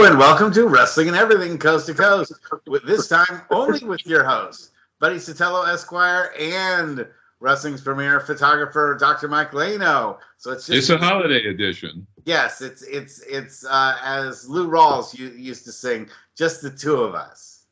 Hello and welcome to Wrestling and Everything Coast to Coast. With this time only with your hosts, Buddy Sotelo Esquire and wrestling's premier photographer, Dr. Mike Lano. So it's a holiday edition. Yes, it's as Lou Rawls used to sing, just the two of us.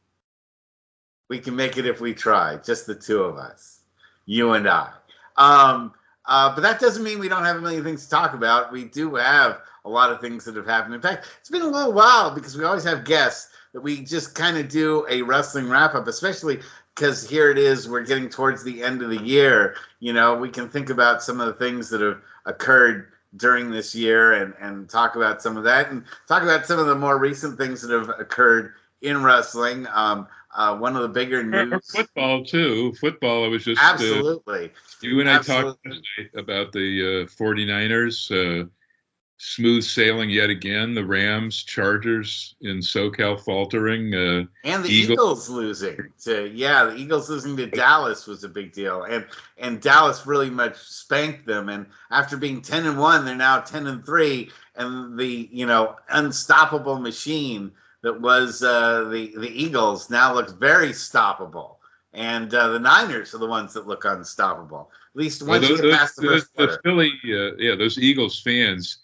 We can make it if we try, just the two of us, you and I. But that doesn't mean we don't have a million things to talk about. We do have a lot of things that have happened. In fact, it's been a little while because we always have guests that we just kind of do a wrestling wrap-up, especially because here it is, we're getting towards the end of the year. You know, we can think about some of the things that have occurred during this year and talk about some of that and talk about some of the more recent things that have occurred in wrestling. One of the bigger news. Football, too. Football, I was just... Absolutely. You and I talked about the 49ers, smooth sailing yet again. The Rams, Chargers in SoCal faltering. And the Eagles losing. The Eagles losing to Dallas was a big deal. And Dallas really much spanked them. And after being 10-1, they're now 10-3. And the, unstoppable machine that was the Eagles now looks very stoppable. And the Niners are the ones that look unstoppable. At least once you get past the first quarter. Philly, those Eagles fans,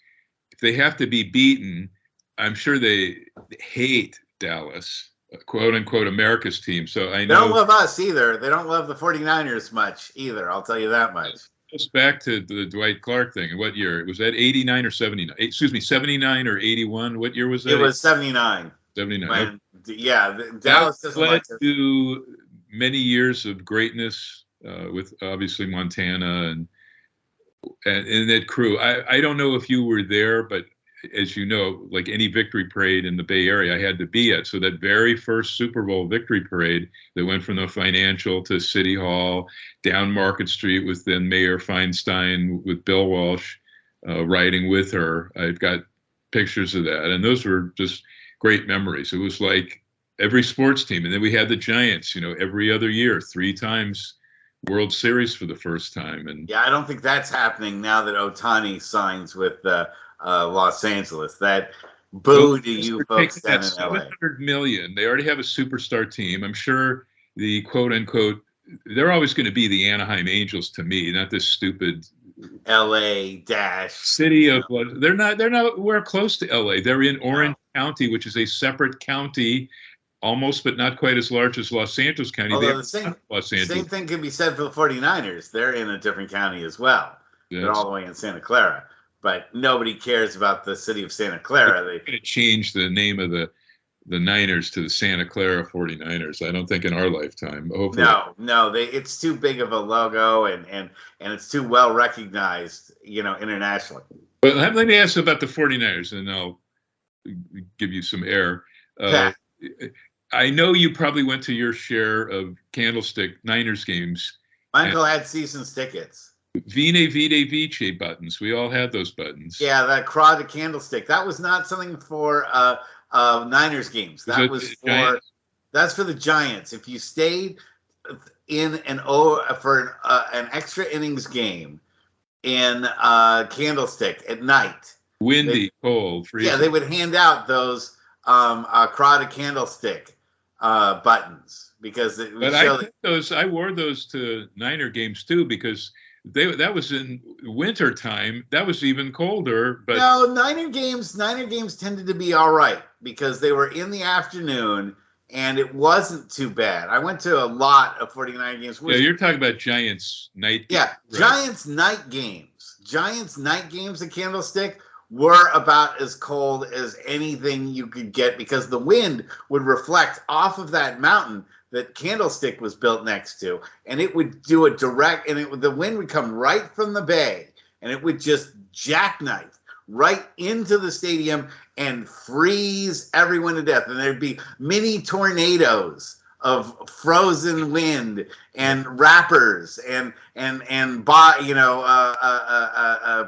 if they have to be beaten, I'm sure they hate Dallas, quote unquote, America's team. So I know they don't love us either. They don't love the 49ers much either. I'll tell you that much. It goes back to the Dwight Clark thing. What year? Was that 89 or 79? Excuse me, 79 or 81? What year was that? It was 79. 79. Dallas doesn't led like us. to many years of greatness with obviously Montana and that crew. I don't know if you were there, but as you know, like any victory parade in the Bay Area, I had to be at. So that very first Super Bowl victory parade that went from the Financial to City Hall, down Market Street with then Mayor Feinstein with Bill Walsh riding with her. I've got pictures of that. And those were just great memories. It was like every sports team. And then we had the Giants, every other year, 3 times World Series for the first time. And yeah, I don't think that's happening now that Ohtani signs with Los Angeles. That boo to you folks down in LA. $700 million. They already have a superstar team. I'm sure the quote unquote, they're always going to be the Anaheim Angels to me, not this stupid LA dash city of. They're not. We're close to LA. They're in Orange County, which is a separate county. Almost, but not quite as large as Los Angeles County. Although the same thing can be said for the 49ers. They're in a different county as well. Yes. They're all the way in Santa Clara. But nobody cares about the city of Santa Clara. They're going to change the name of the Niners to the Santa Clara 49ers. I don't think in our lifetime. Hopefully. No. It's too big of a logo and it's too well recognized, internationally. But let me ask you about the 49ers, and I'll give you some air. I know you probably went to your share of Candlestick Niners games. My uncle had season's tickets. Vine Vide Vici buttons. We all had those buttons. Yeah, that Craw to Candlestick. That was not something for Niners games. That's for the Giants. If you stayed in for an extra innings game in Candlestick at night. Windy, cold, freezing. Yeah, they would hand out those Craw to Candlestick buttons because I wore those to Niner games too because that was in winter time. That was even colder. But no, Niner games tended to be all right because they were in the afternoon and it wasn't too bad. I went to a lot of 49 games. Yeah, you're talking about Giants night. Yeah, right. Giants night games at Candlestick were about as cold as anything you could get because the wind would reflect off of that mountain that Candlestick was built next to, and it would do a direct, and the wind would come right from the bay, and it would just jackknife right into the stadium and freeze everyone to death, and there'd be mini tornadoes of frozen wind and wrappers and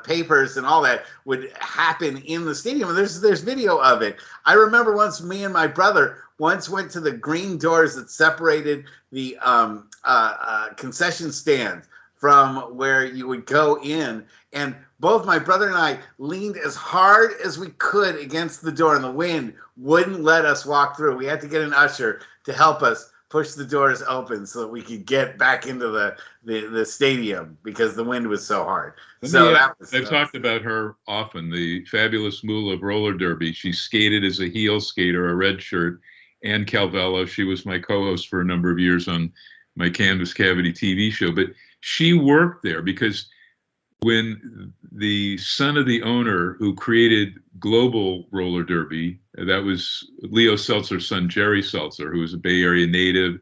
papers and all that would happen in the stadium. And there's video of it. I remember once me and my brother went to the green doors that separated the concession stand from where you would go in, and both my brother and I leaned as hard as we could against the door, and the wind wouldn't let us walk through. We had to get an usher to help us push the doors open so that we could get back into the stadium because the wind was so hard. I've talked about her often, the fabulous Moolah of roller derby. She skated as a heel skater, a red shirt, and Calvello. She was my co-host for a number of years on my Canvas Cavity TV show. But she worked there because when the son of the owner who created global roller derby, that was Leo Seltzer's son, Jerry Seltzer, who was a Bay Area native,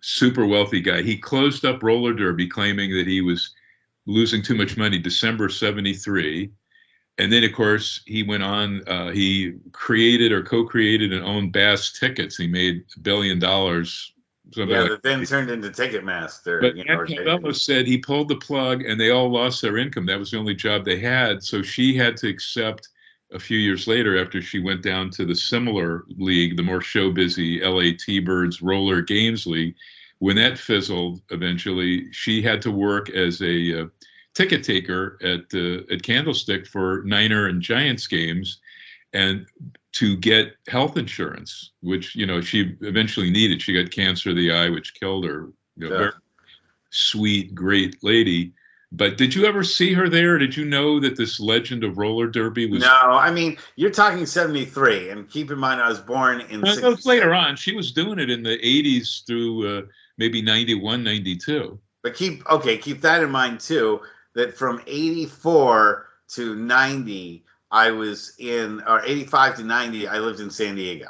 super wealthy guy. He closed up roller derby, claiming that he was losing too much money, December 73. And then, of course, he went on, he created or co-created and owned Bass Tickets. He made $1 billion. That then turned into Ticketmaster. But Calvello said he pulled the plug and they all lost their income. That was the only job they had. So she had to accept a few years later, after she went down to the similar league, the more show-busy LA T-Birds Roller Games League. When that fizzled, eventually, she had to work as a ticket taker at Candlestick for Niner and Giants games, and to get health insurance, which she eventually needed. She got cancer of the eye, which killed her. Very sweet, great lady. But did you ever see her there? Did you know that this legend of roller derby was? No, I mean, you're talking 73, and keep in mind I was born in. That was later on. She was doing it in the 80s through maybe 91, 92. But keep that in mind too. That from 84 to 90, I was or 85 to 90, I lived in San Diego.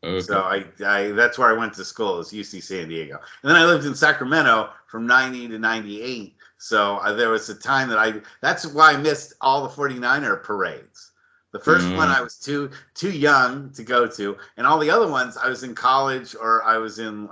Okay. So I that's where I went to school, is UC San Diego. And then I lived in Sacramento from 90 to 98. So there was a time that's why I missed all the 49er parades. The first one I was too young to go to, and all the other ones I was in college or I was in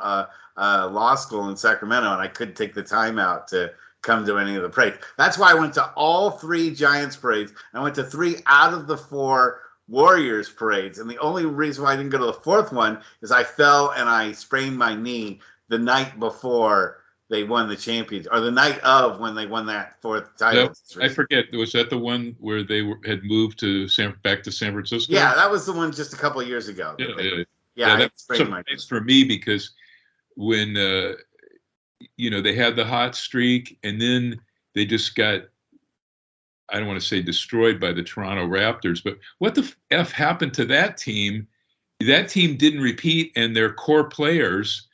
law school in Sacramento, and I couldn't take the time out to come to any of the parades. That's why I went to all 3 Giants parades. I went to 3 out of the 4 Warriors parades, and the only reason why I didn't go to the 4th one is I fell and I sprained my knee the night before they won the championship, or the night of when they won that 4th title. I forget. Was that the one where they had moved back to San Francisco? Yeah, that was the one just a couple of years ago. That's nice for me because when they had the hot streak, and then they just got, I don't want to say destroyed by the Toronto Raptors, but what the F happened to that team? That team didn't repeat, and their core players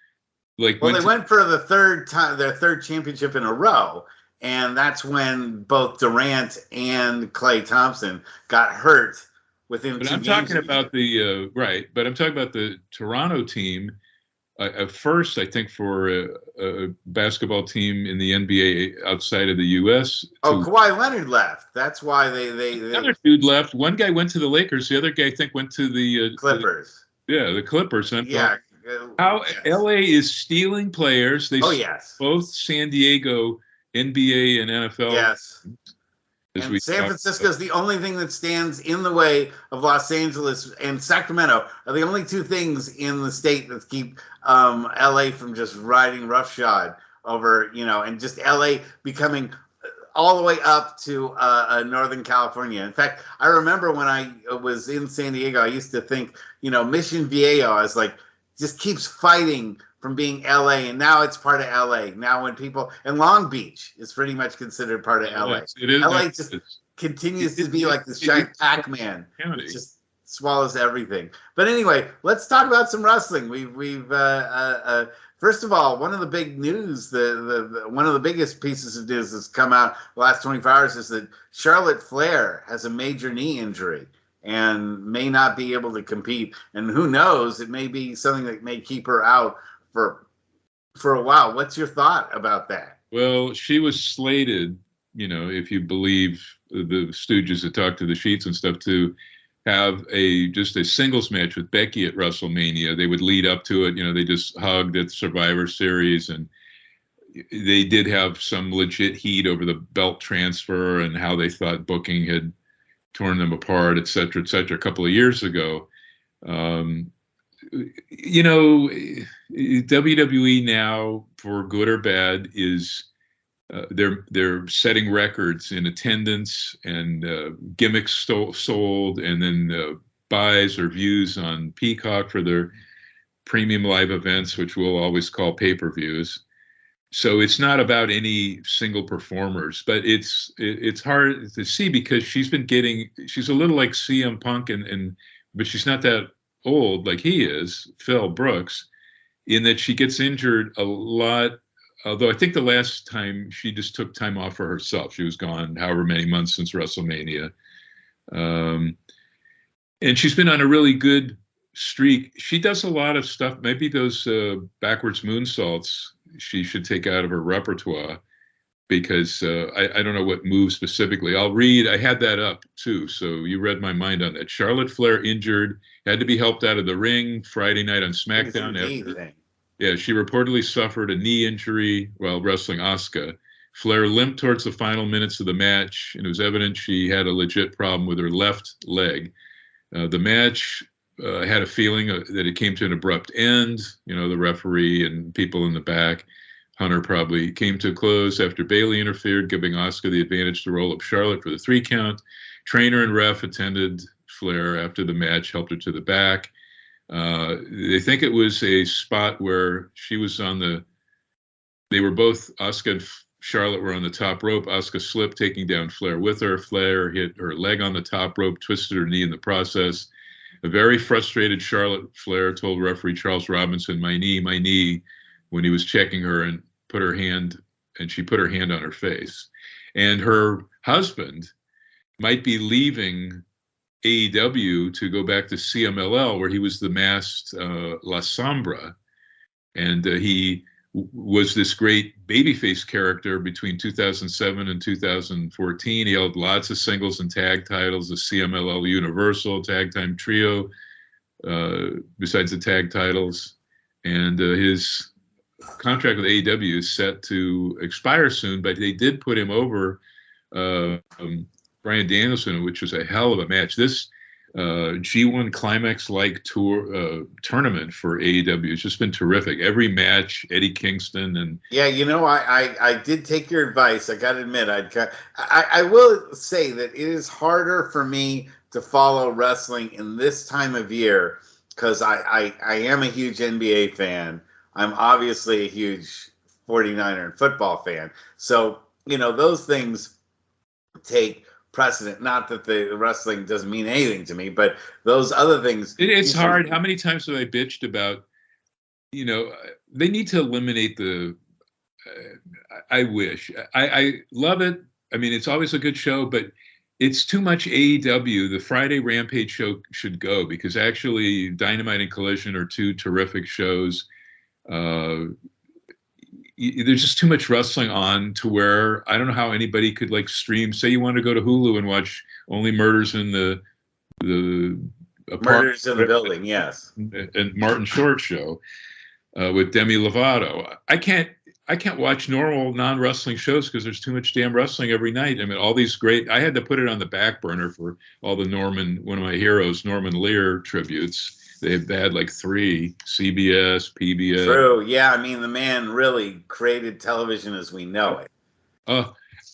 they went for the third time, their 3rd championship in a row, and that's when both Durant and Klay Thompson got hurt within 2 games. I'm talking about but I'm talking about the Toronto team. First, I think for a basketball team in the NBA outside of the U.S. Kawhi Leonard left. That's why they another dude left. One guy went to the Lakers. The other guy, I think, went to the Clippers. The Clippers. How LA is stealing players. Both San Diego, NBA, and NFL. Yes. And San Francisco is the only thing that stands in the way of Los Angeles, and Sacramento are the only 2 things in the state that keep LA from just riding roughshod over, and just LA becoming all the way up to Northern California. In fact, I remember when I was in San Diego, I used to think, Mission Viejo, I was like, just keeps fighting from being LA, and now it's part of LA. Now when and Long Beach is pretty much considered part of LA. It is. LA just continues to be like this giant Pac-Man. It just swallows everything. But anyway, let's talk about some wrestling. We've first of all, one of the big news, one of the biggest pieces of news that's come out the last 24 hours is that Charlotte Flair has a major knee injury and may not be able to compete. And who knows, it may be something that may keep her out for a while. What's your thought about that? Well, she was slated, if you believe the Stooges that talked to the Sheets and stuff, to have just a singles match with Becky at WrestleMania. They would lead up to it. They just hugged at Survivor Series, and they did have some legit heat over the belt transfer and how they thought booking had torn them apart, et cetera, a couple of years ago. WWE now, for good or bad, is they're setting records in attendance and gimmicks sold, and then buys or views on Peacock for their premium live events, which we'll always call pay-per-views. So it's not about any single performers, but it's hard to see because she's a little like CM Punk, but she's not that old like he is, Phil Brooks, in that she gets injured a lot. Although I think the last time she just took time off for herself. She was gone however many months since WrestleMania. And she's been on a really good streak. She does a lot of stuff. Maybe those backwards moonsaults she should take out of her repertoire, because I don't know what move specifically. I'll read. I had that up too, so you read my mind on that. Charlotte Flair injured, had to be helped out of the ring Friday night on SmackDown. Yeah, she reportedly suffered a knee injury while wrestling Asuka. Flair limped towards the final minutes of the match, and it was evident she had a legit problem with her left leg. The match had a feeling that it came to an abrupt end. You know, the referee and people in the back, Hunter probably, came to a close after Bayley interfered, giving Asuka the advantage to roll up Charlotte for the 3 count. Trainer and ref attended Flair after the match, helped her to the back. They think it was a spot where she was they were both, Asuka and Charlotte were on the top rope. Asuka slipped, taking down Flair with her. Flair hit her leg on the top rope, twisted her knee in the process. A very frustrated Charlotte Flair told referee Charles Robinson, my knee, when he was checking her, and she put her hand on her face. And her husband might be leaving AEW to go back to CMLL, where he was the masked La Sombra. And he was this great babyface character between 2007 and 2014. He held lots of singles and tag titles, the CMLL Universal Tag Time Trio, besides the tag titles. And his contract with AEW is set to expire soon, but they did put him over Bryan Danielson, which was a hell of a match. This G1 Climax-like tournament for AEW has just been terrific. Every match, Eddie Kingston and yeah, you know, I did take your advice. I got to admit, I will say that it is harder for me to follow wrestling in this time of year because I am a huge NBA fan. I'm obviously a huge 49er and football fan. So, you know, those things take precedent. Not that the wrestling doesn't mean anything to me, but those other things. It's hard. How many times have I bitched about, you know, they need to eliminate the, I wish. I love it. I mean, it's always a good show, but it's too much AEW. The Friday Rampage show should go, because actually Dynamite and Collision are 2 terrific shows. There's just too much wrestling on to where I don't know how anybody could like stream. Say you want to go to Hulu and watch only Murders in the Murders in the Building, yes, and Martin Short show with Demi Lovato. I can't watch normal non-wrestling shows because there's too much damn wrestling every night. I mean, all these great. I had to put it on the back burner for all the one of my heroes, Norman Lear tributes. They had like 3, CBS, PBS. True. Yeah. I mean, the man really created television as we know it.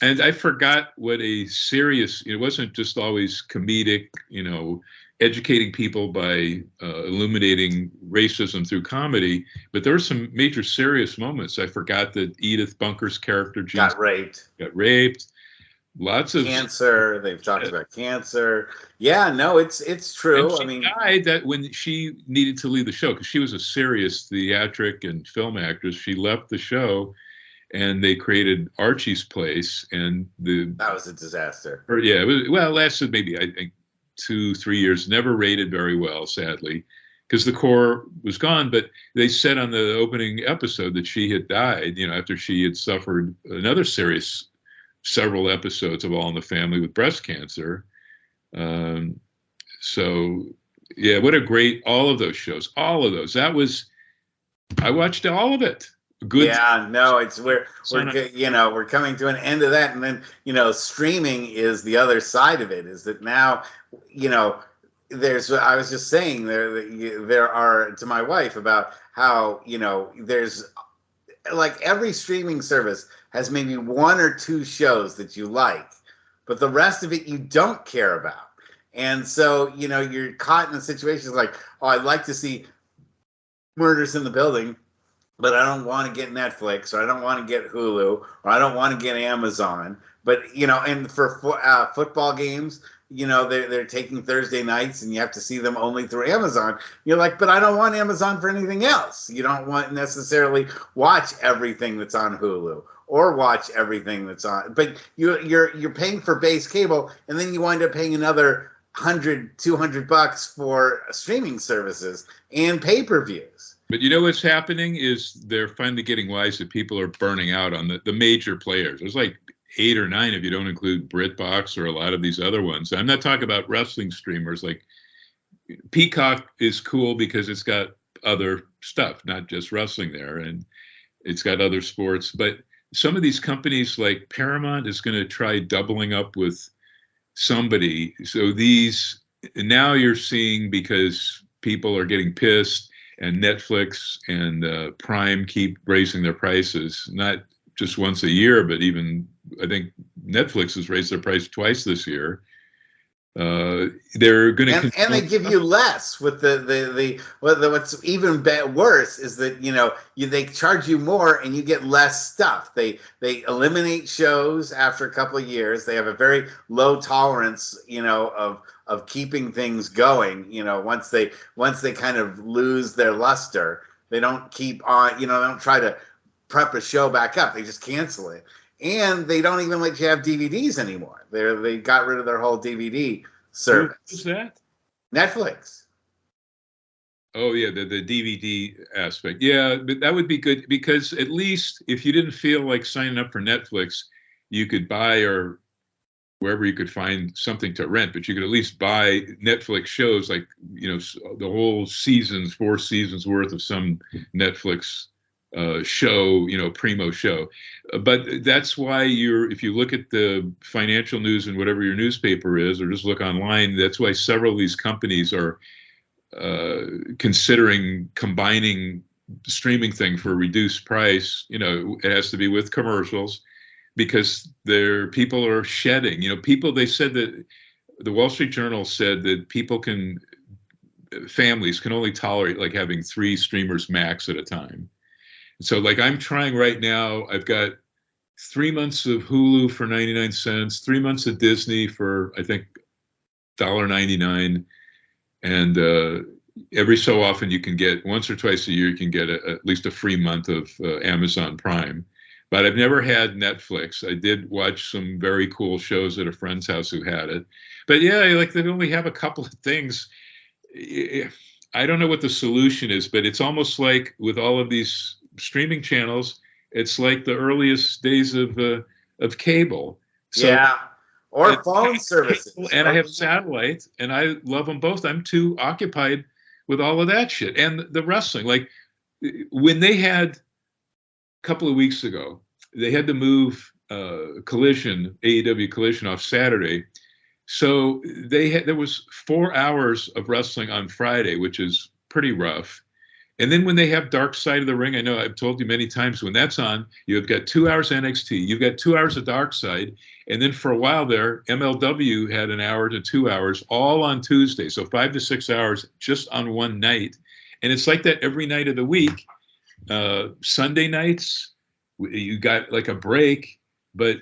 And I forgot what a serious, it wasn't just always comedic, you know, educating people by illuminating racism through comedy, but there were some major serious moments. I forgot that Edith Bunker's character got raped. Lots of cancer. They've talked about cancer. Yeah, no, it's true. I mean, died that when she needed to leave the show, because she was a serious theatric and film actress. She left the show, and they created Archie's Place, and that was a disaster. It lasted maybe I think 2-3 years. Never rated very well, sadly, because the core was gone. But they said on the opening episode that she had died, you know, after she had suffered another serious several episodes of All in the Family with breast cancer. So yeah, what a great, all of those shows, all of those. I watched all of it. Good. Yeah, no, we're coming to an end of that, and then, you know, streaming is the other side of it. Is that now, you know, I was just saying there are, to my wife, about how, you know, there's like every streaming service has maybe one or two shows that you like, but the rest of it you don't care about. And so, you're caught in a situation like, oh, I'd like to see Murders in the Building, but I don't want to get Netflix, or I don't want to get Hulu, or I don't want to get Amazon. But, and for football games, they're taking Thursday nights and you have to see them only through Amazon. You're like, but I don't want Amazon for anything else. You don't want necessarily watch everything that's on Hulu or watch everything that's on. But you're paying for base cable, and then you wind up paying another $100-200 for streaming services and pay-per-views. But what's happening is they're finally getting wise that people are burning out on the major players. There's like 8 or 9 if you don't include BritBox or a lot of these other ones. I'm not talking about wrestling streamers. Like Peacock is cool because it's got other stuff, not just wrestling there, and it's got other sports. But some of these companies like Paramount is going to try doubling up with somebody. So now you're seeing, because people are getting pissed, and Netflix and Prime keep raising their prices, not just once a year, but even, I think Netflix has raised their price twice this year. They're going to, and they give you less with what's even worse is that they charge you more and you get less stuff. They eliminate shows after a couple of years. They have a very low tolerance of keeping things going. Once they kind of lose their luster, they don't keep on. They don't try to prep a show back up. They just cancel it. And they don't even let you have DVDs anymore. They got rid of their whole DVD service. Who's that? Netflix. Oh yeah, the DVD aspect. Yeah, but that would be good, because at least if you didn't feel like signing up for Netflix, you could buy, or wherever you could find something to rent, but you could at least buy Netflix shows, like the whole seasons, 4 seasons worth of some Netflix show, primo show. But that's why if you look at the financial news and whatever your newspaper is, or just look online, that's why several of these companies are considering combining the streaming thing for a reduced price. It has to be with commercials, because people are shedding. They said that the Wall Street Journal said that families can only tolerate like having 3 streamers max at a time. So like I'm trying right now, I've got 3 months of Hulu for 99 cents, 3 months of Disney for, I think, $1.99. And every so often you can get, once or twice a year, you can get at least a free month of Amazon Prime. But I've never had Netflix. I did watch some very cool shows at a friend's house who had it. But yeah, like they only have a couple of things. I don't know what the solution is, but it's almost like with all of these streaming channels, it's like the earliest days of cable. So, yeah, or phone services. And I have satellite, and I love them both. I'm too occupied with all of that shit. And the wrestling, like when they had, a couple of weeks ago, they had to move AEW Collision off Saturday. So there was 4 hours of wrestling on Friday, which is pretty rough. And then when they have Dark Side of the Ring, I know I've told you many times, when that's on, you've got 2 hours NXT, you've got 2 hours of Dark Side, and then for a while there, MLW had 1 hour to 2 hours, all on Tuesday. So 5 to 6 hours just on one night. And it's like that every night of the week. Sunday nights, you got like a break, but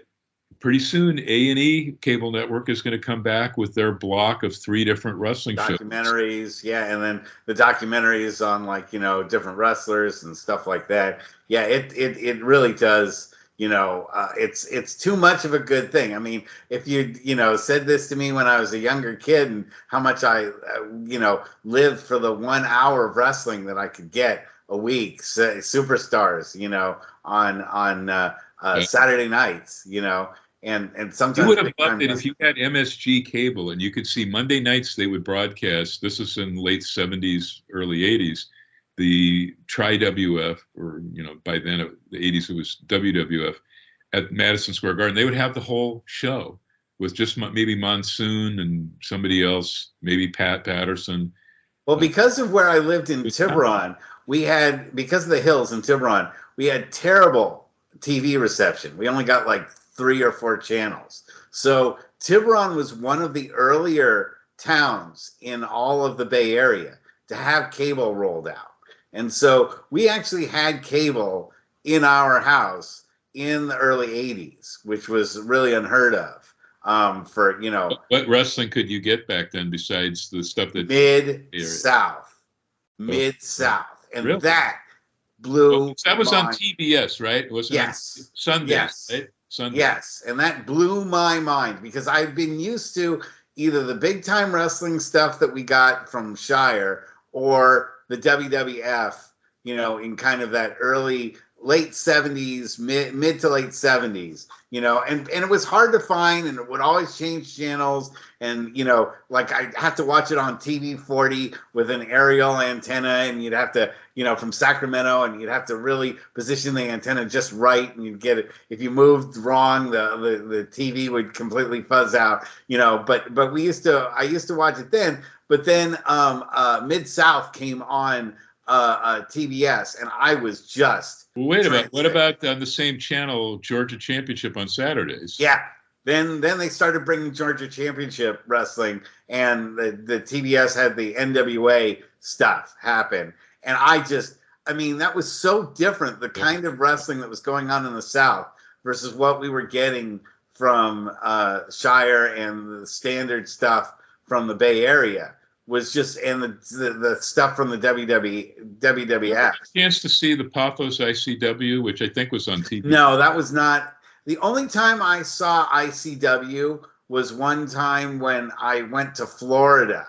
pretty soon A&E cable network is going to come back with their block of 3 different wrestling documentaries. Yeah, and then the documentaries on different wrestlers and stuff like that. Yeah, it really does. It's too much of a good thing. I mean, if you said this to me when I was a younger kid, and how much I lived for the 1 hour of wrestling that I could get a week, superstars, on Saturday nights, and sometimes you would have loved it if you had MSG cable and you could see Monday nights. They would broadcast. This is in late 70s, early 80s. The Tri-WF, or by then the 80s it was WWF, at Madison Square Garden. They would have the whole show with just maybe Monsoon and somebody else, maybe Pat Patterson. Well, because of where I lived in Tiburon, we had, because of the hills in Tiburon, we had terrible TV reception. We only got like 3 or 4 channels. So Tiburon was one of the earlier towns in all of the Bay Area to have cable rolled out. And so we actually had cable in our house in the early 80s, which was really unheard of. For, you know, what wrestling could you get back then besides the stuff that Mid-South, and really? that blew. That was on TBS, right? It wasn't yes, Sundays, yes, right? Sunday. Yes, and that blew my mind because I've been used to either the big time wrestling stuff that we got from Shire or the WWF, you know, in kind of that late 70s, mid to late 70s, you know, and it was hard to find, and it would always change channels, and, you know, like I have to watch it on TV 40 with an aerial antenna, and you'd have to, you know, from Sacramento, and you'd have to really position the antenna just right, and you'd get it. If you moved wrong, the TV would completely fuzz out, you know, but I used to watch it then, but then Mid-South came on TBS, and I was just wait a minute. What about on the same channel, Georgia Championship on Saturdays? Yeah. Then they started bringing Georgia Championship wrestling, and the TBS had the NWA stuff happen. And I mean, that was so different, the kind of wrestling that was going on in the South versus what we were getting from Shire and the standard stuff from the Bay Area. Was just, and the stuff from the WWF. Chance to see the Paphos ICW, which I think was on TV. No, that was not. The only time I saw ICW was one time when I went to Florida,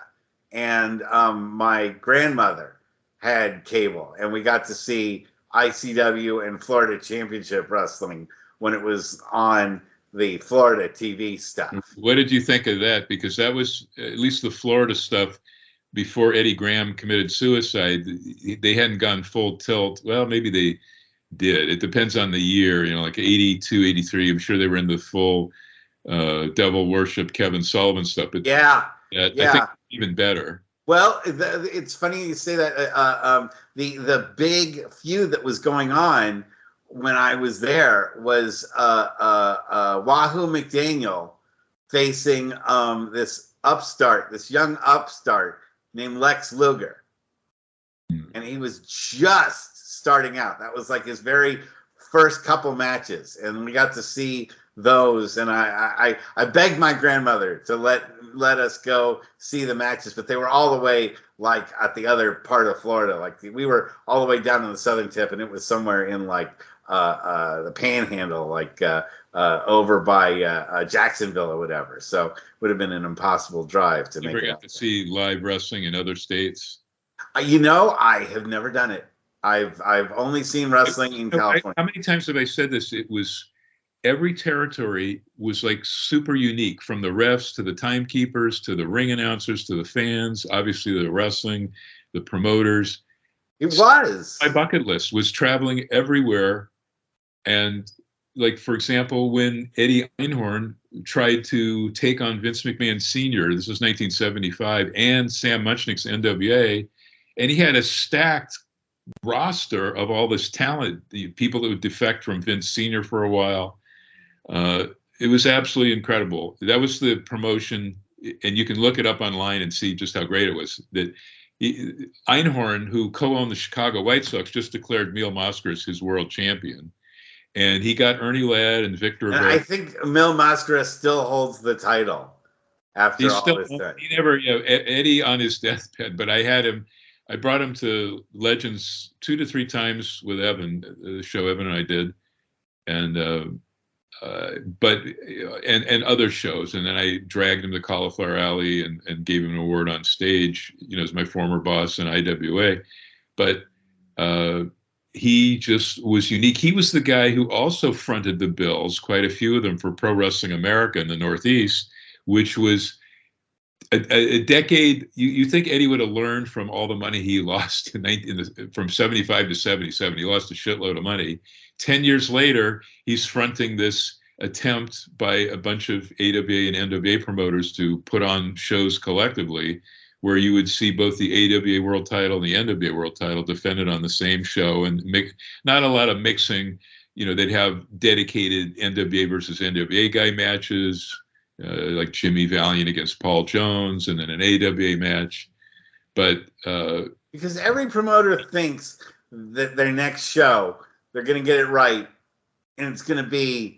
and my grandmother had cable, and we got to see ICW and Florida Championship Wrestling when it was on the Florida TV stuff. What did you think of that? Because that was, at least the Florida stuff, before Eddie Graham committed suicide, they hadn't gone full tilt. Well, maybe they did. It depends on the year, you know, like 82, 83. I'm sure they were in the full devil worship Kevin Sullivan stuff. But yeah. I think even better. Well, it's funny you say that. The big feud that was going on when I was there was Wahoo McDaniel facing this young upstart named Lex Luger. And he was just starting out. That was like his very first couple matches. And we got to see those. And I begged my grandmother to let us go see the matches, but they were all the way like at the other part of Florida. Like we were all the way down in the southern tip, and it was somewhere in like the Panhandle, like over by Jacksonville or whatever. So it would have been an impossible drive to make it. You ever got to see live wrestling in other states? You know, I have never done it. I've only seen wrestling in California. How many times have I said this? It was every territory was like super unique, from the refs to the timekeepers to the ring announcers to the fans, obviously the wrestling, the promoters. It was. My bucket list was traveling everywhere. And like, for example, when Eddie Einhorn tried to take on Vince McMahon Sr., this was 1975, and Sam Muchnick's NWA, and he had a stacked roster of all this talent, the people that would defect from Vince Sr. for a while. It was absolutely incredible. That was the promotion, and you can look it up online and see just how great it was. That Einhorn, who co-owned the Chicago White Sox, just declared Mil Mascaras his world champion. And he got Ernie Ladd and Victor. And I think Mil Mascaras still holds the title after all this time. He never, Eddie on his deathbed, but I brought him to Legends 2 to 3 times with Evan, the show Evan and I did, and other shows. And then I dragged him to Cauliflower Alley and gave him an award on stage, as my former boss in IWA. But he just was unique. He was the guy who also fronted the bills, quite a few of them, for Pro Wrestling America in the Northeast, which was a decade. You think Eddie would have learned from all the money he lost from 75 to 77. He lost a shitload of money. 10 years later, he's fronting this attempt by a bunch of AWA and NWA promoters to put on shows collectively where you would see both the AWA World Title and the NWA World Title defended on the same show, and not a lot of mixing. They'd have dedicated NWA versus NWA guy matches, like Jimmy Valiant against Paul Jones, and then an AWA match. But because every promoter thinks that their next show, they're going to get it right, and it's going to be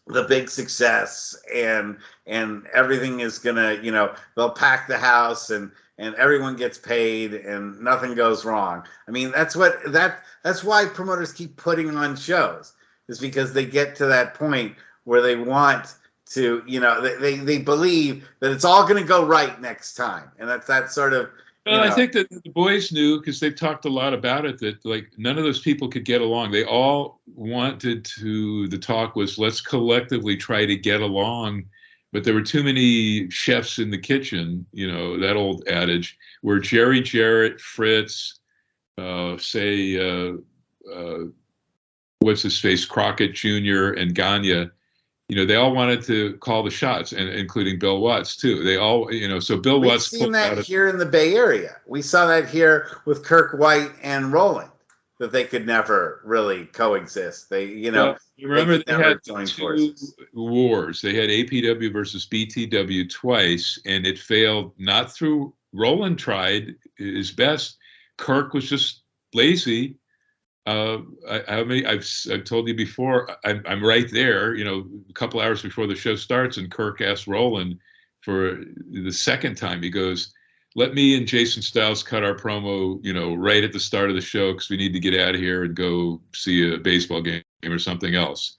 the big success, and everything is going to, they'll pack the house, and everyone gets paid, and nothing goes wrong. I mean, that's why promoters keep putting on shows, is because they get to that point where they want to, they believe that it's all going to go right next time, and that's sort of. Well, I think that the boys knew, because they've talked a lot about it, that like none of those people could get along. They all wanted to. The talk was, let's collectively try to get along, but there were too many chefs in the kitchen. That old adage where Jerry Jarrett, Fritz, what's his face, Crockett Jr. and Gagne. They all wanted to call the shots, and including Bill Watts too. They all, so Bill Watts. We've seen that here in the Bay Area. We saw that here with Kirk White and Roland, that they could never really coexist. They, you remember they had two forces. Wars. They had APW versus BTW twice, and it failed. Not through. Roland tried his best. Kirk was just lazy. I've told you before, I'm right there, a couple hours before the show starts, and Kirk asks Roland for the second time. He goes, let me and Jason Styles cut our promo, right at the start of the show, because we need to get out of here and go see a baseball game or something else.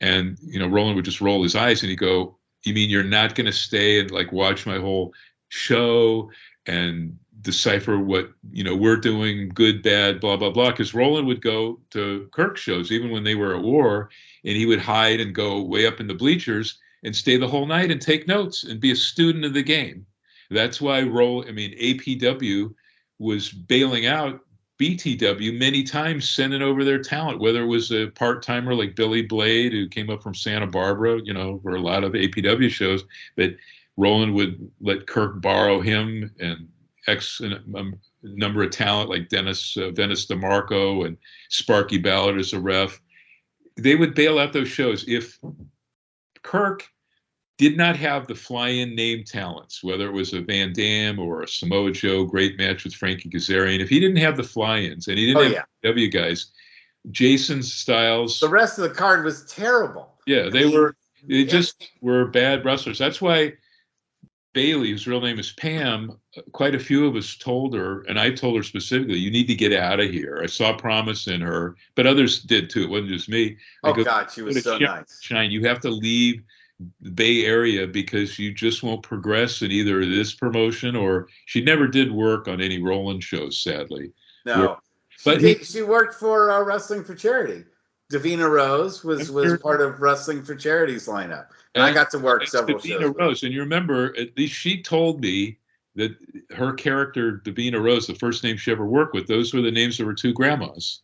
And, Roland would just roll his eyes, and he'd go, you mean you're not going to stay and like watch my whole show and decipher what we're doing, good, bad, blah blah blah? Because Roland would go to Kirk's shows even when they were at war, and he would hide and go way up in the bleachers and stay the whole night and take notes and be a student of the game. That's why APW was bailing out BTW many times, sending over their talent, whether it was a part-timer like Billy Blade, who came up from Santa Barbara, for a lot of APW shows, but Roland would let Kirk borrow him and X number of talent like Venice DeMarco and Sparky Ballard as a ref. They would bail out those shows if Kirk did not have the fly-in name talents, whether it was a Van Dam or a Samoa Joe, great match with Frankie Kazarian. If he didn't have the fly-ins and he didn't have W guys, Jason Styles. The rest of the card was terrible. Yeah, they just were bad wrestlers. That's why Bailey, whose real name is Pam, quite a few of us told her, and I told her specifically, you need to get out of here. I saw promise in her, but others did too. It wasn't just me. God, she was so nice. Shine, you have to leave the Bay Area because you just won't progress in either this promotion, or she never did work on any Roland shows, sadly. No, she worked for Wrestling for Charity. Davina Rose was part of Wrestling for Charity's lineup. And I got to work several shows. Rose, and you remember, at least she told me that her character, Davina Rose, the first name she ever worked with, those were the names of her two grandmas.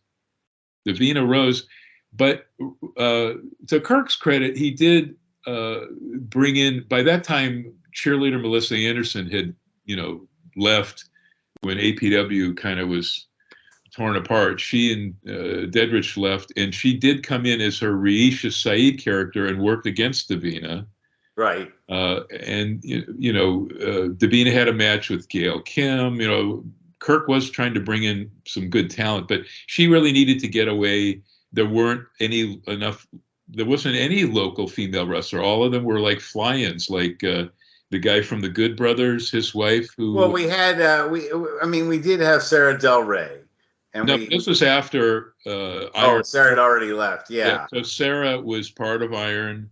Davina Rose. But to Kirk's credit, he did bring in, by that time, cheerleader Melissa Anderson had, left when APW kind of was torn apart. She and Dedrich left, and she did come in as her Reisha Saeed character and worked against Davina. Right. And Davina had a match with Gail Kim. Kirk was trying to bring in some good talent, but she really needed to get away. There wasn't any local female wrestler. All of them were like fly-ins, like the guy from the Good Brothers, his wife. Well, we had we did have Sarah Del Rey. This was after Iron. Sarah had already left. Yeah. So Sarah was part of Iron.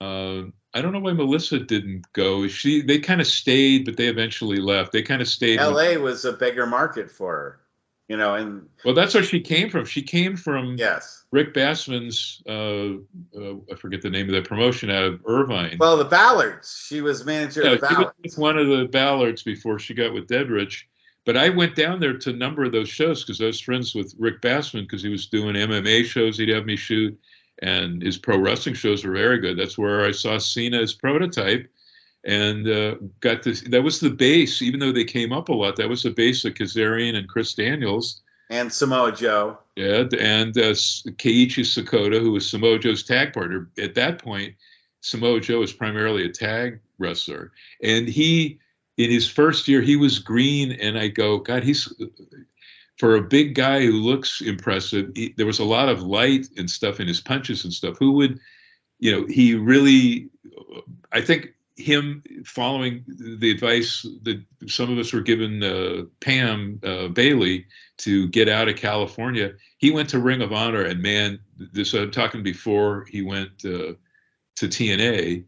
I don't know why Melissa didn't go. They kind of stayed, but they eventually left. They kind of stayed. L.A. was a bigger market for her, and well, that's where she came from. She came from Rick Bassman's. I forget the name of that promotion out of Irvine. Well, the Ballards. She was manager of the Ballards. She was one of the Ballards before she got with Dedrich. But I went down there to a number of those shows because I was friends with Rick Bassman because he was doing MMA shows he'd have me shoot, and his pro wrestling shows were very good. That's where I saw Cena's prototype and got this. That was the base, even though they came up a lot. That was the base of Kazarian and Chris Daniels. And Samoa Joe. Yeah, and Keiichi Sakota, who was Samoa Joe's tag partner. At that point, Samoa Joe was primarily a tag wrestler. And he, in his first year, he was green. And I go, God, he's, for a big guy who looks impressive, there was a lot of light and stuff in his punches and stuff. Who would, he really, I think him following the advice that some of us were given, Pam Bailey, to get out of California, he went to Ring of Honor, and man, this I'm talking before he went to TNA,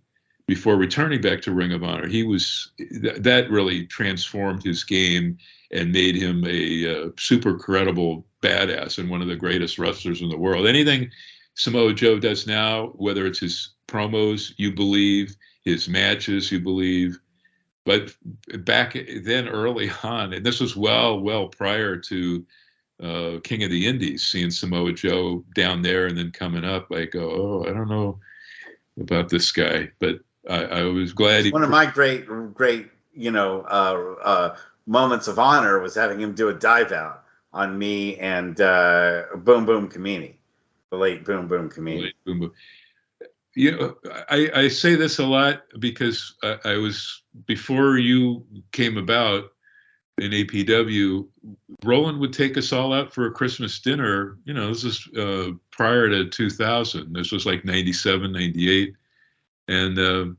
before returning back to Ring of Honor. He was, that really transformed his game and made him a super credible badass and one of the greatest wrestlers in the world. Anything Samoa Joe does now, whether it's his promos, you believe, his matches, you believe. But back then, early on, and this was well prior to King of the Indies, seeing Samoa Joe down there and then coming up, I go, oh, I don't know about this guy. But I was glad. One of my great, moments of honor was having him do a dive out on me and Boom Boom Kamini, the late Boom Boom Kamini. Boom Boom. I say this a lot because I was, before you came about in APW, Roland would take us all out for a Christmas dinner. This is prior to 2000. This was like 97, 98. And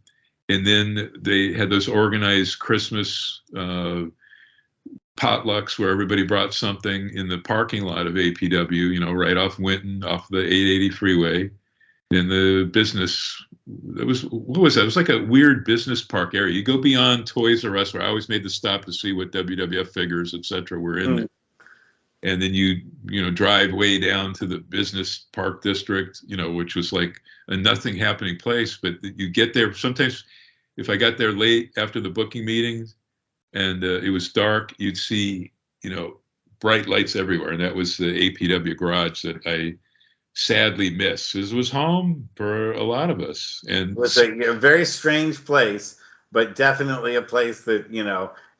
then they had those organized Christmas potlucks where everybody brought something in the parking lot of APW, right off Winton, off the 880 freeway. In the business, what was that? It was like a weird business park area. You go beyond Toys R Us, where I always made the stop to see what WWF figures, etc., were in there. And then you drive way down to the business park district, which was like a nothing happening place. But you get there, sometimes if I got there late after the booking meetings and it was dark, you'd see, bright lights everywhere. And that was the APW garage that I sadly miss. It was home for a lot of us. And it was a very strange place, but definitely a place that,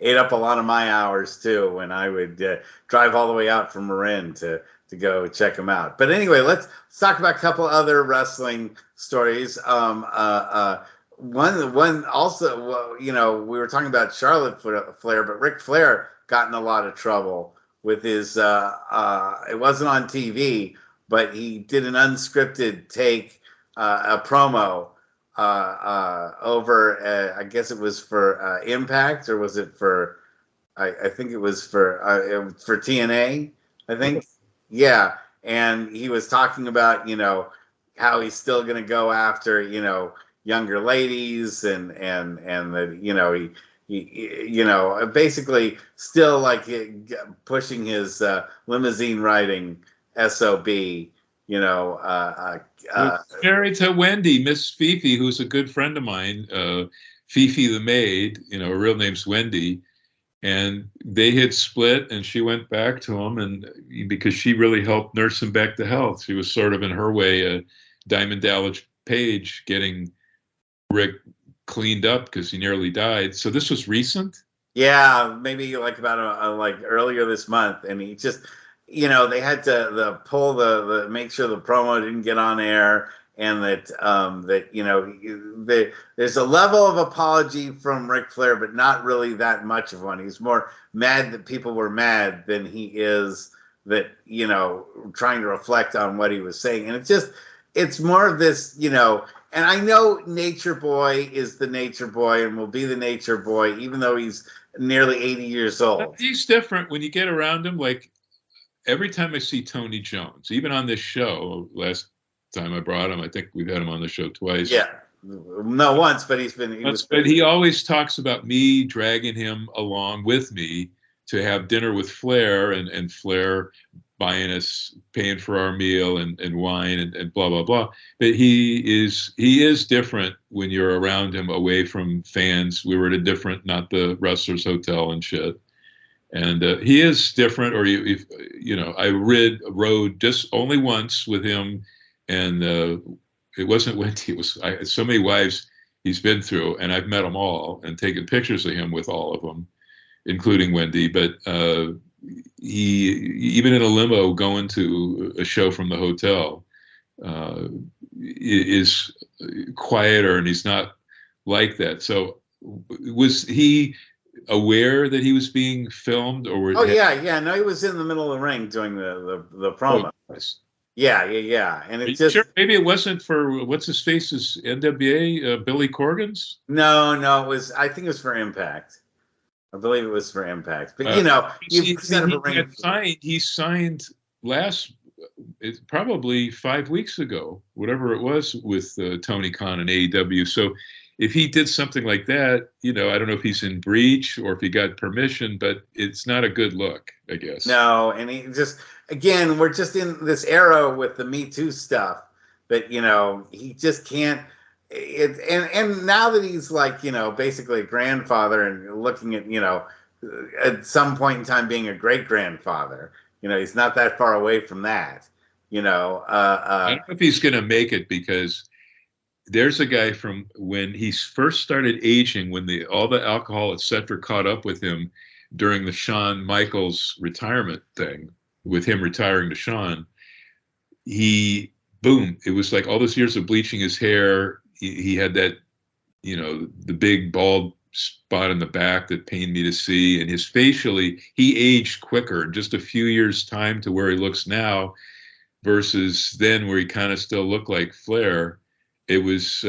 ate up a lot of my hours too, when I would drive all the way out from Marin to go check them out. But anyway, let's talk about a couple other wrestling stories. One also, we were talking about Charlotte Flair, but Ric Flair got in a lot of trouble with his, it wasn't on TV, but he did an unscripted take, a promo over, I guess it was for Impact, or was it for, I think it was for TNA, I think. Yeah. And he was talking about, how he's still going to go after, younger ladies and that, he basically still like pushing his limousine riding SOB, married to Wendy, Miss Fifi, who's a good friend of mine, Fifi the maid, her real name's Wendy, and they had split, and she went back to him, and because she really helped nurse him back to health. She was sort of, in her way, a Diamond Dallas Page getting Rick cleaned up because he nearly died. So this was recent? Yeah, maybe like about like earlier this month, and he just, they had to pull the make sure the promo didn't get on air, and that there's a level of apology from Ric Flair, but not really that much of one. He's more mad that people were mad than he is that, trying to reflect on what he was saying. And it's more of this, and I know Nature Boy is the Nature Boy and will be the Nature Boy, even though he's nearly 80 years old. He's different when you get around him. Like, every time I see Tony Jones, even on this show, last time I brought him, I think we've had him on the show twice. Yeah. No, once, but but he always talks about me dragging him along with me to have dinner with Flair, and Flair buying us, paying for our meal and wine and blah, blah, blah. But he is different when you're around him, away from fans. We were at a different, not the Wrestlers Hotel and shit. And he is different. Or I rode just only once with him, and it wasn't Wendy. It was so many wives. he's been through, and I've met them all and taken pictures of him with all of them, including Wendy. But he, even in a limo going to a show from the hotel, is quieter, and he's not like that. So was he aware that he was being filmed, or Oh yeah. No, he was in the middle of the ring doing the promo. Oh, Yeah. And are it you just sure maybe it wasn't for what's his face's NWA Billy Corgan's? no, it was. I think it was for Impact. I believe it was for Impact. But you set up a ring. He signed last, it's probably 5 weeks ago, whatever it was, with Tony Khan and AEW. So if he did something like that, I don't know if he's in breach or if he got permission, but it's not a good look, I guess. No, and he just, again, we're just in this era with the Me Too stuff that, he just can't. And now that he's like, basically a grandfather and looking at some point in time being a great grandfather, he's not that far away from that, I don't know if he's going to make it, because there's a guy from when he first started aging, when all the alcohol, etc., caught up with him during the Shawn Michaels retirement thing, with him retiring to Shawn. Boom, it was like all those years of bleaching his hair. He had that, the big bald spot in the back that pained me to see. And his facially, he aged quicker in just a few years' time to where he looks now versus then where he kind of still looked like Flair. It was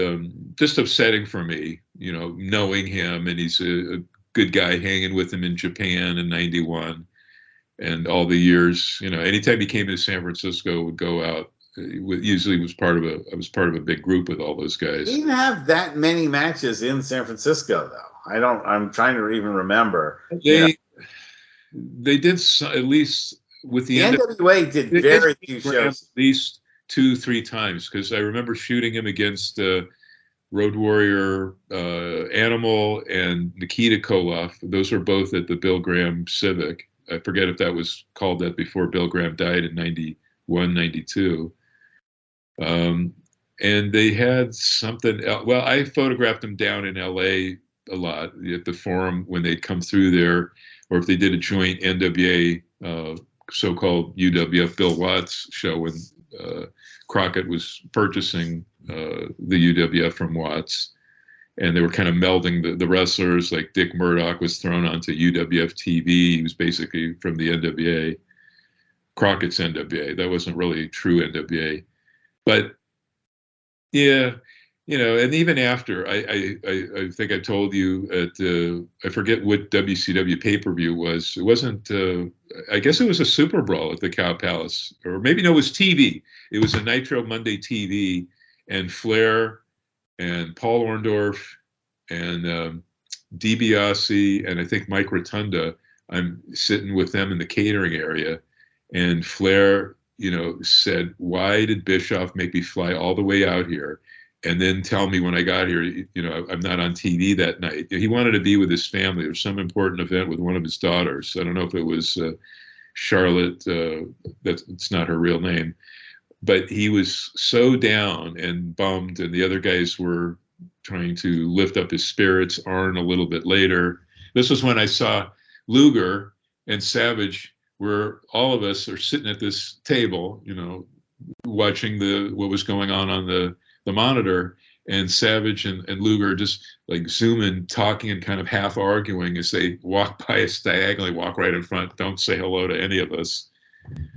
just upsetting for me, knowing him, and he's a good guy, hanging with him in Japan in '91 and all the years, anytime he came to San Francisco, would go out. Usually was part of a big group with all those guys. He didn't have that many matches in San Francisco, though. I'm trying to even remember. They did at least with the NWA did very few shows. At least 2-3 times, because I remember shooting him against Road Warrior Animal and Nikita Koloff. Those were both at the Bill Graham Civic. I forget if that was called that before Bill Graham died in 91, 92. And they had something else. Well, I photographed them down in LA a lot at the Forum when they'd come through there, or if they did a joint NWA, so-called UWF Bill Watts show when Crockett was purchasing the UWF from Watts. And they were kind of melding the wrestlers, like Dick Murdoch was thrown onto UWF TV. He was basically from the NWA, Crockett's NWA. That wasn't really true NWA. But yeah, and even after, I think I told you at, I forget what WCW pay-per-view was. It wasn't, I guess it was a Super Brawl at the Cow Palace, or maybe no, it was TV. It was a Nitro Monday TV, and Flair and Paul Orndorff and DiBiase and I think Mike Rotunda, I'm sitting with them in the catering area, and Flair, said, "Why did Bischoff make me fly all the way out here and then tell me when I got here, I'm not on TV that night?" He wanted to be with his family. There was some important event with one of his daughters. I don't know if it was Charlotte. That's not her real name. But he was so down and bummed, and the other guys were trying to lift up his spirits. Arn a little bit later. This was when I saw Luger and Savage, where all of us are sitting at this table, watching what was going on the monitor, and Savage and Luger just like zooming, talking and kind of half arguing as they walk by us diagonally, walk right in front, don't say hello to any of us.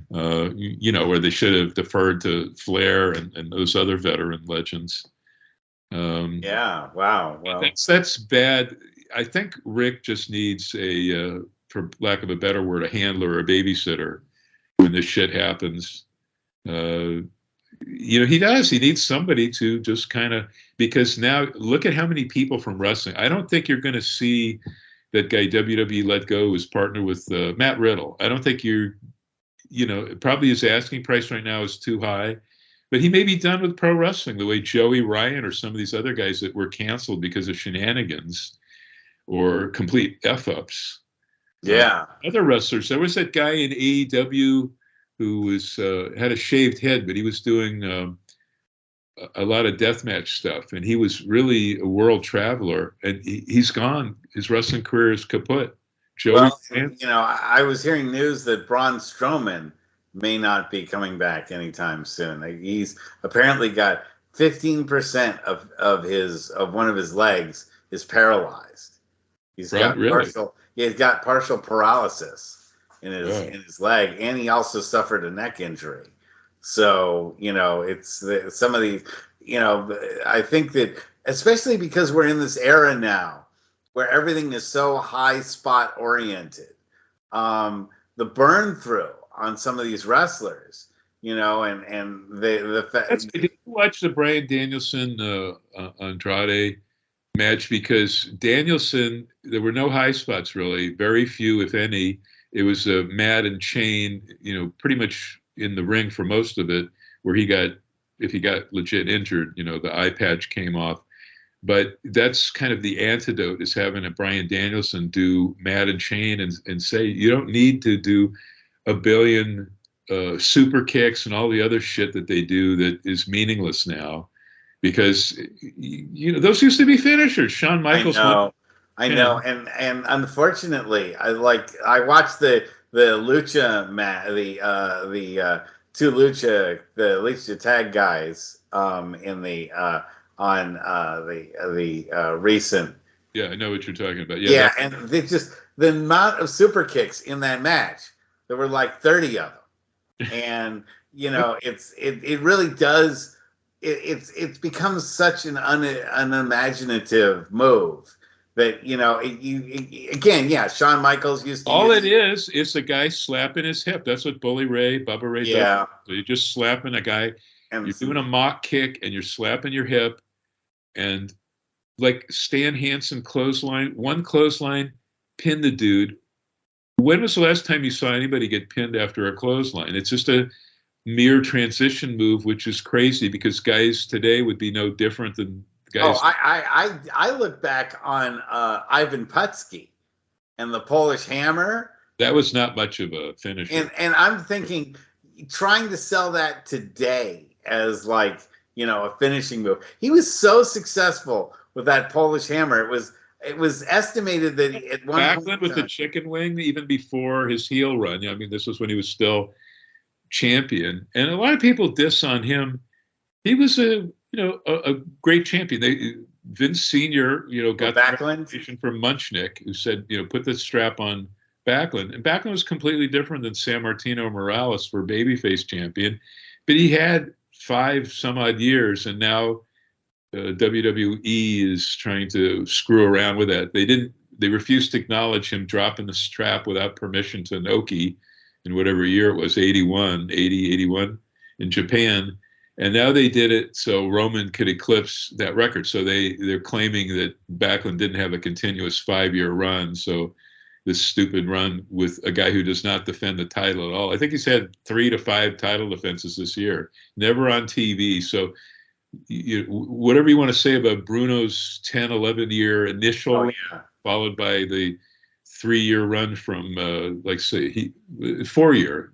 Where they should have deferred to Flair and those other veteran legends. Yeah, wow. Well, that's bad. I think Rick just needs for lack of a better word, a handler or a babysitter when this shit happens. He does. He needs somebody to just kind of, because now look at how many people from wrestling. I don't think you're going to see that guy WWE let go who's partnered with Matt Riddle. I don't think probably his asking price right now is too high, but he may be done with pro wrestling the way Joey Ryan or some of these other guys that were canceled because of shenanigans or complete F-ups. Yeah. Other wrestlers. There was that guy in AEW who was had a shaved head, but he was doing a lot of deathmatch stuff, and he was really a world traveler. And he's gone. His wrestling career is kaput. Joey, Well, I was hearing news that Braun Strowman may not be coming back anytime soon. He's apparently got 15% of one of his legs is paralyzed. He's got partial paralysis in his leg, and he also suffered a neck injury. So it's some of these. I think that especially because we're in this era now where everything is so high spot oriented, the burn through on some of these wrestlers, and the fact. Did you watch the Bryan Danielson Andrade match? Because Danielson, there were no high spots really, very few if any. It was a mat and chain, pretty much in the ring for most of it, where if he got legit injured, the eye patch came off. But that's kind of the antidote, is having a Bryan Danielson do mat and chain and say, you don't need to do a billion super kicks and all the other shit that they do that is meaningless now, because those used to be finishers. Shawn Michaels. I know, and unfortunately, I watched the lucha the two lucha tag guys in the on the recent. Yeah, I know what you're talking about. Yeah, and they just, the amount of super kicks in that match, there were like 30 of them, and it really does. It's become such an unimaginative move that Shawn Michaels used to. All it is a guy slapping his hip. That's what Bubba Ray does. So you're just slapping a guy, and you're doing a mock kick, and you're slapping your hip, and like Stan Hansen one clothesline, pin the dude. When was the last time you saw anybody get pinned after a clothesline? It's just a mere transition move, which is crazy because guys today would be no different than guys. Oh, I look back on Ivan Putski and the Polish Hammer. That was not much of a finisher. And I'm thinking, trying to sell that today as like, a finishing move. He was so successful with that Polish Hammer. It was estimated that at one Backlund point with the chicken wing, even before his heel run. I mean, this was when he was still champion, and a lot of people diss on him. He was a great champion. Vince Senior, got Backlund from Munchnick, who said, put the strap on Backlund, and Backlund was completely different than San Martino Morales for babyface champion, but he had 5 some odd years, and now WWE is trying to screw around with that. They refused to acknowledge him dropping the strap without permission to Inoki in whatever year it was, 81 in Japan. And now they did it so Roman could eclipse that record. So they're claiming that Backlund didn't have a continuous 5-year run. So this stupid run with a guy who does not defend the title at all. I think he's had 3 to 5 title defenses this year, never on TV. So whatever you want to say about Bruno's 10, 11-year initial, followed by the 3-year run from, 4-year,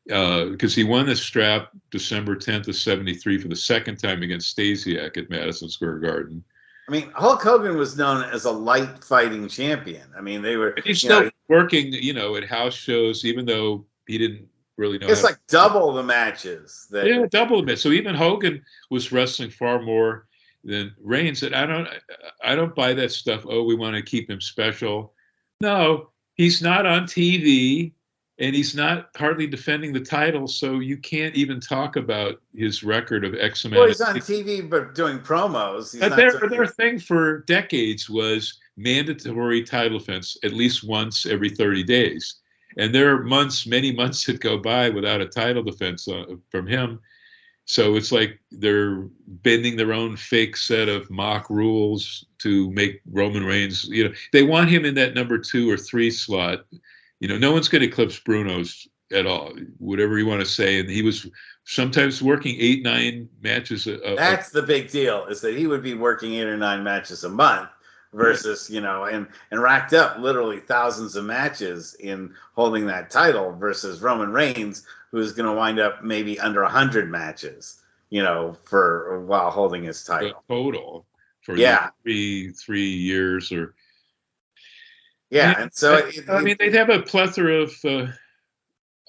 because he won the strap December 10th of 73 for the second time against Stasiak at Madison Square Garden. I mean, Hulk Hogan was known as a light fighting champion. I mean, he's still working, at house shows, even though he didn't really know. It's like double the matches. Double the matches. So even Hogan was wrestling far more than Reigns. And I don't buy that stuff. Oh, we want to keep him special. No, he's not on TV. And he's not hardly defending the title, so you can't even talk about his record of X amount. Well, he's on TV, but doing promos. But their thing for decades was mandatory title defense at least once every 30 days. And there are many months that go by without a title defense from him. So it's like they're bending their own fake set of mock rules to make Roman Reigns, they want him in that number 2 or 3 slot. No one's going to eclipse Bruno's at all, whatever you want to say. And he was sometimes working 8, 9 matches. That's the big deal, is that he would be working 8 or 9 matches a month versus, and racked up literally thousands of matches in holding that title versus Roman Reigns, who's going to wind up maybe under 100 matches, for while holding his The title. total for Yeah. the three years or. Yeah, and so I mean, they have a plethora of.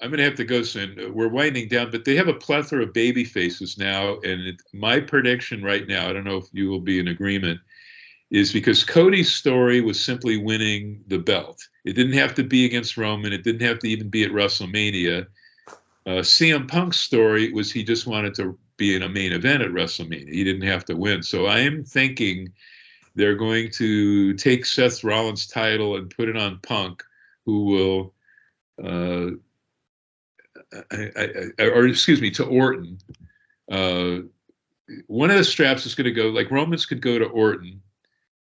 I'm going to have to go soon. We're winding down, but they have a plethora of baby faces now. And my prediction right now, I don't know if you will be in agreement, is because Cody's story was simply winning the belt. It didn't have to be against Roman. It didn't have to even be at WrestleMania. CM Punk's story was he just wanted to be in a main event at WrestleMania. He didn't have to win. So I am thinking they're going to take Seth Rollins' title and put it on Punk, who will, or excuse me, to Orton. One of the straps is going to go, like Roman's could go to Orton,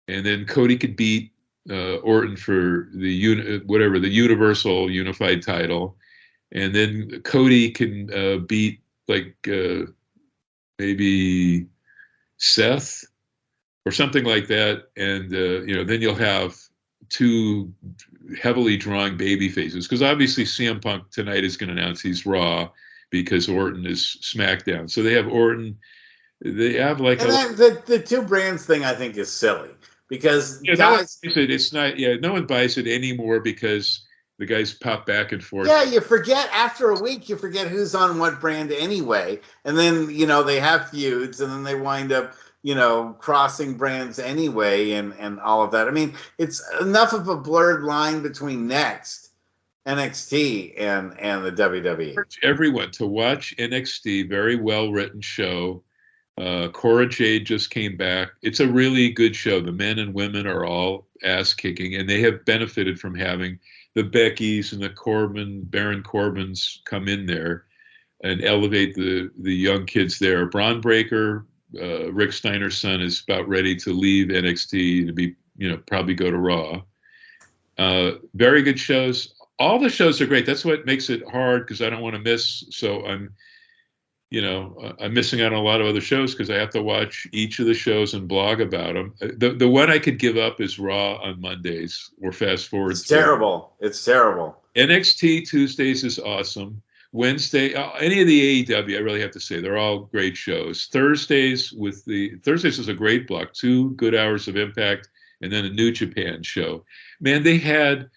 and then Cody could beat Orton for the Universal Unified title, and then Cody can beat maybe Seth or something like that, and then you'll have two heavily drawing baby faces, because obviously CM Punk tonight is going to announce he's Raw because Orton is SmackDown. So they have Orton. They have like the two brands thing. I think is silly because guys, it's not. Yeah, no one buys it anymore because the guys pop back and forth. Yeah, you forget after a week. You forget who's on what brand anyway, and then they have feuds, and then they wind up crossing brands anyway, and all of that. I mean, it's enough of a blurred line between NXT and the WWE. Everyone to watch NXT, very well written show. Cora Jade just came back. It's a really good show. The men and women are all ass kicking, and they have benefited from having the Beckys and the Baron Corbins come in there and elevate the young kids there. Braun Breaker, Rick Steiner's son, is about ready to leave NXT to be, probably go to Raw. Very good shows. All the shows are great. That's what makes it hard, because I don't want to miss. So I'm missing out on a lot of other shows because I have to watch each of the shows and blog about them. The one I could give up is Raw on Mondays or fast forward. It's terrible. It's terrible. NXT Tuesdays is awesome. Wednesday, any of the AEW, I really have to say, they're all great shows. Thursdays is a great block, 2 good hours of Impact, and then a New Japan show. Man, they had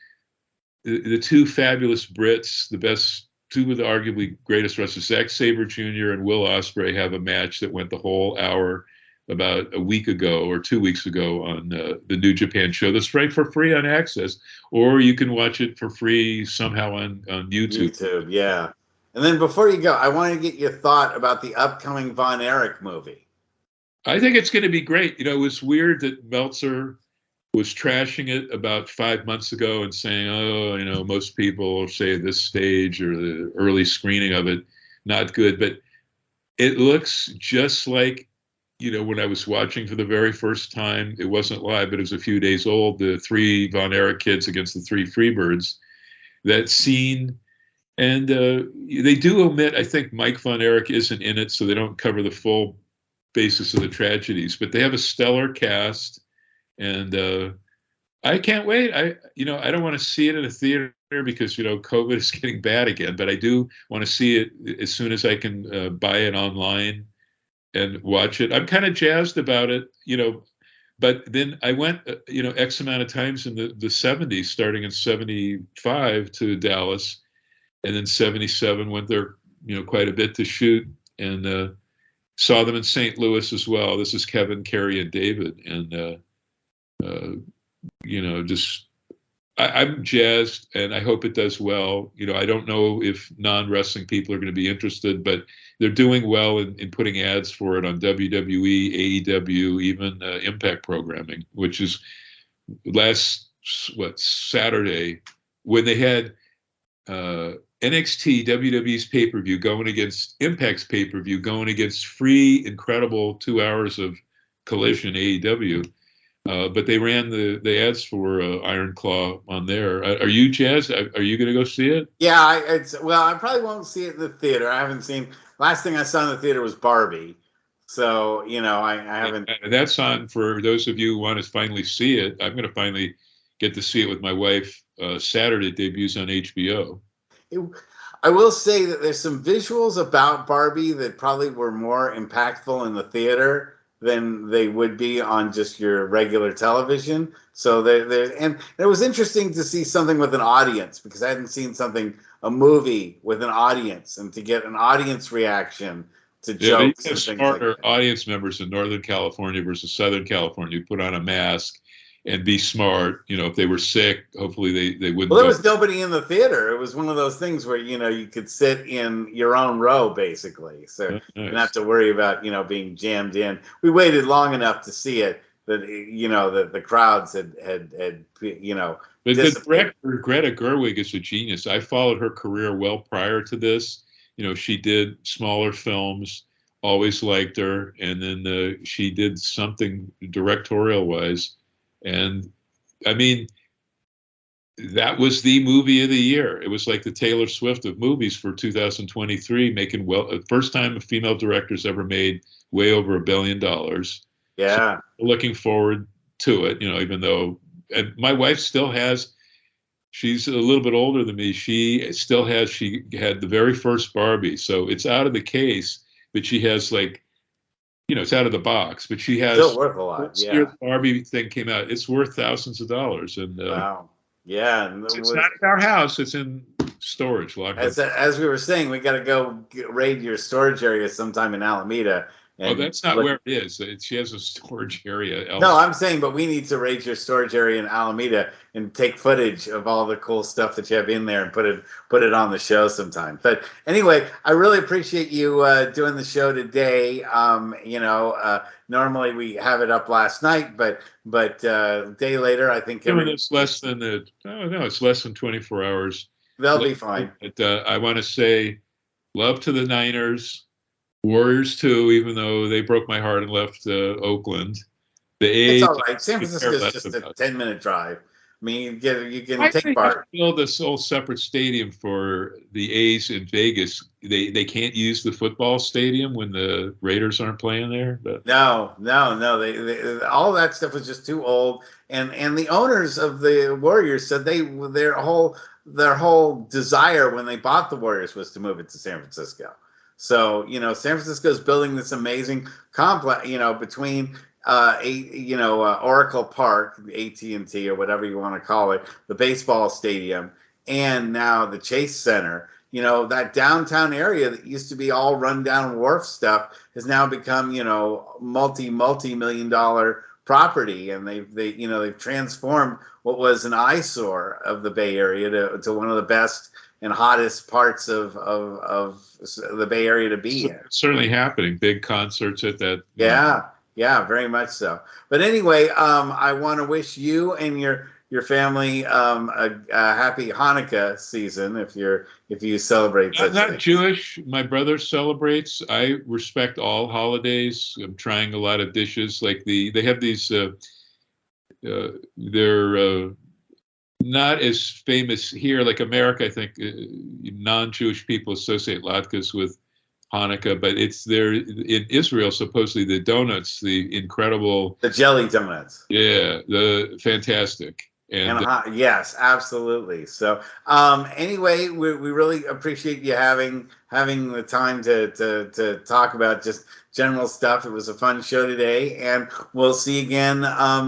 the two fabulous Brits, the best, two of the arguably greatest wrestlers, Zack Sabre Jr. and Will Ospreay, have a match that went the whole hour about a week ago or 2 weeks ago on the New Japan show. That's right for free on Access, or you can watch it for free somehow on YouTube. YouTube, yeah. And then before you go, I want to get your thought about the upcoming Von Erich movie. I think it's going to be great. It was weird that Meltzer was trashing it about 5 months ago and saying, most people say this stage or the early screening of it, not good. But it looks just like, when I was watching for the very first time. It wasn't live, but it was a few days old. The 3 Von Erich kids against the 3 Freebirds. That scene. And they do omit, I think Mike Von Erich isn't in it, so they don't cover the full basis of the tragedies. But they have a stellar cast. And I can't wait. I don't want to see it in a theater because, COVID is getting bad again. But I do want to see it as soon as I can buy it online and watch it. I'm kind of jazzed about it, But then I went, X amount of times in the 70s, starting in 75 to Dallas. And then 77 went there, quite a bit to shoot, and saw them in St. Louis as well. This is Kevin, Kerry, and David. And I'm jazzed, and I hope it does well. I don't know if non-wrestling people are going to be interested, but they're doing well in putting ads for it on WWE, AEW, even Impact programming, which is Saturday, when they had NXT, WWE's pay-per-view going against Impact's pay-per-view, going against free, incredible 2 hours of Collision, AEW. But they ran the ads for Iron Claw on there. Are you jazzed? Are you going to go see it? Yeah, I probably won't see it in the theater. I haven't seen. Last thing I saw in the theater was Barbie, so I haven't. And that's on for those of you who want to finally see it. I'm going to finally get to see it with my wife. Saturday, it debuts on HBO. I will say that there's some visuals about Barbie that probably were more impactful in the theater than they would be on just your regular television. So and it was interesting to see something with an audience, because I hadn't seen a movie with an audience, and to get an audience reaction to jokes they have and things like smarter that. audience members in Northern California versus Southern California. You put on a mask and be smart. If they were sick, hopefully they wouldn't Well, there go. was nobody in the theater. It was one of those things where, you could sit in your own row, basically. So Oh, you nice. didn't have to worry about, being jammed in. We waited long enough to see it that, that the crowds had But the dissipated. director, Greta Gerwig, is a genius. I followed her career well prior to this. She did smaller films, always liked her. And then she did something directorial wise. And I mean, that was the movie of the year. It was like the Taylor Swift of movies for 2023, making first time a female director's ever made way over $1 billion. Yeah. So looking forward to it, even though my wife still has, she's a little bit older than me. She had the very first Barbie. So it's out of the case, but she has it's out of the box, but she has Still worth a lot. this Yeah. year's Barbie thing came out. It's worth thousands of dollars. And Wow. Yeah. And it's not in our house. It's in storage. Locked up. as we were saying, we got to go raid your storage area sometime in Alameda. Oh, that's not where it is. She has a storage area elsewhere. No, I'm saying, but we need to raid your storage area in Alameda and take footage of all the cool stuff that you have in there and put it on the show sometime. But anyway, I really appreciate you doing the show today. Normally we have it up last night, but a day later, I think It's less than it's less than 24 hours. They'll be fine. But, I want to say, love to the Niners. Warriors too, even though they broke my heart and left Oakland. The A's, it's all right. San Francisco is just a 10-minute drive. I mean, you can take part. Build this whole separate stadium for the A's in Vegas. They can't use the football stadium when the Raiders aren't playing there. But. No. They all that stuff was just too old. And the owners of the Warriors said their whole desire when they bought the Warriors was to move it to San Francisco. So, San Francisco is building this amazing complex, between, Oracle Park, AT&T or whatever you want to call it, the baseball stadium, and now the Chase Center. That downtown area that used to be all rundown wharf stuff has now become, multi-million dollar property. And they've transformed what was an eyesore of the Bay Area to one of the best and hottest parts of the Bay Area to be in. It's certainly happening. Big concerts at that. Yeah, very much so. But anyway, I want to wish you and your family a happy Hanukkah season if you celebrate such Not things. Jewish. My brother celebrates. I respect all holidays. I'm trying a lot of dishes. Like they have these. They're not as famous here, like America. I think non-Jewish people associate latkes with Hanukkah, but it's there in Israel. Supposedly the donuts, the incredible, the jelly donuts. Yeah, the fantastic. And yes, absolutely. So anyway, we really appreciate you having the time to talk about just general stuff. It was a fun show today, and we'll see you again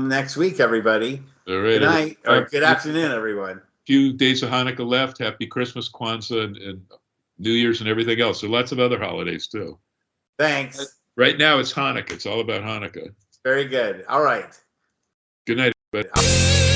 next week, everybody. All right. Good night or good afternoon, everyone. Few days of Hanukkah left. Happy Christmas, Kwanzaa, and New Year's and everything else. There are lots of other holidays too. Thanks. Right now it's Hanukkah. It's all about Hanukkah. Very good. All right. Good night, everybody.